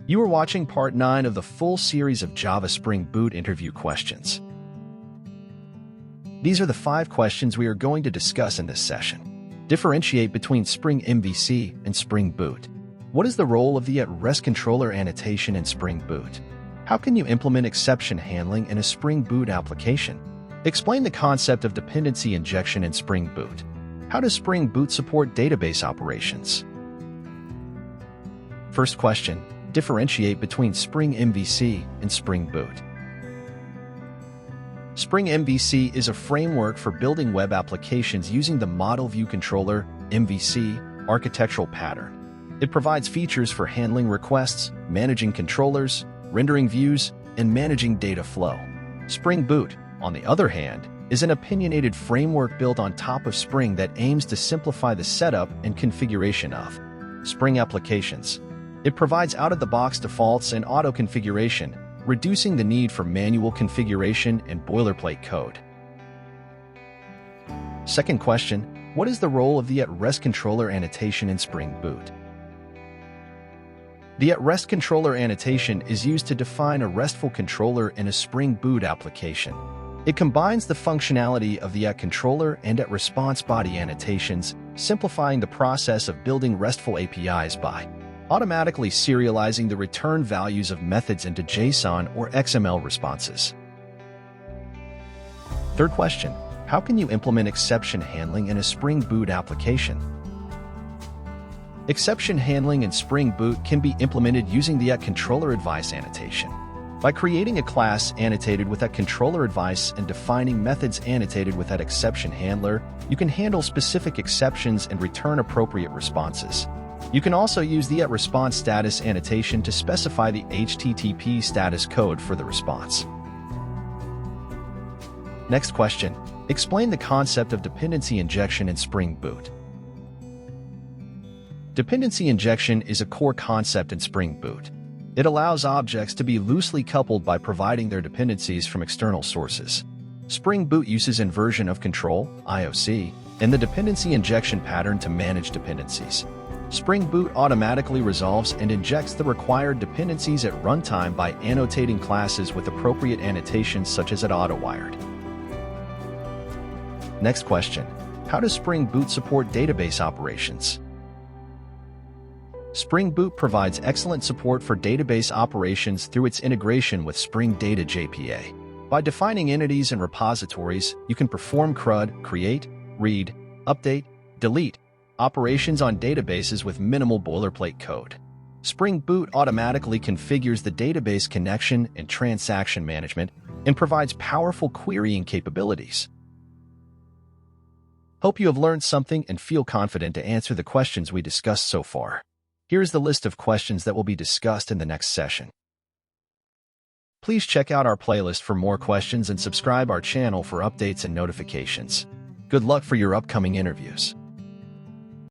You are watching part 9 of the full series of Java Spring Boot interview questions. These are the 5 questions we are going to discuss in this session. Differentiate between Spring MVC and Spring Boot. What is the role of the @REST controller annotation in Spring Boot? How can you implement exception handling in a Spring Boot application? Explain the concept of dependency injection in Spring Boot. How does Spring Boot support database operations? First question, differentiate between Spring MVC and Spring Boot. Spring MVC is a framework for building web applications using the Model View Controller (MVC) architectural pattern. It provides features for handling requests, managing controllers, rendering views, and managing data flow. Spring Boot, on the other hand, is an opinionated framework built on top of Spring that aims to simplify the setup and configuration of Spring applications. It provides out-of-the-box defaults and auto-configuration, reducing the need for manual configuration and boilerplate code. Second question, what is the role of the @REST controller annotation in Spring Boot? The @REST controller annotation is used to define a RESTful controller in a Spring Boot application. It combines the functionality of the @controller and @response body annotations, simplifying the process of building RESTful APIs by automatically serializing the return values of methods into JSON or XML responses. Third question, how can you implement exception handling in a Spring Boot application? Exception handling in Spring Boot can be implemented using the @controller advice annotation. By creating a class annotated with @controller advice and defining methods annotated with @exception handler, you can handle specific exceptions and return appropriate responses. You can also use the @response status annotation to specify the HTTP status code for the response. Next question, explain the concept of dependency injection in Spring Boot. Dependency injection is a core concept in Spring Boot. It allows objects to be loosely coupled by providing their dependencies from external sources. Spring Boot uses inversion of control, IOC, and the dependency injection pattern to manage dependencies. Spring Boot automatically resolves and injects the required dependencies at runtime by annotating classes with appropriate annotations such as @autowired. Next question, how does Spring Boot support database operations? Spring Boot provides excellent support for database operations through its integration with Spring Data JPA. By defining entities and repositories, you can perform CRUD, create, read, update, delete, operations on databases with minimal boilerplate code. Spring Boot automatically configures the database connection and transaction management and provides powerful querying capabilities. Hope you have learned something and feel confident to answer the questions we discussed so far. Here's the list of questions that will be discussed in the next session. Please check out our playlist for more questions and subscribe our channel for updates and notifications. Good luck for your upcoming interviews.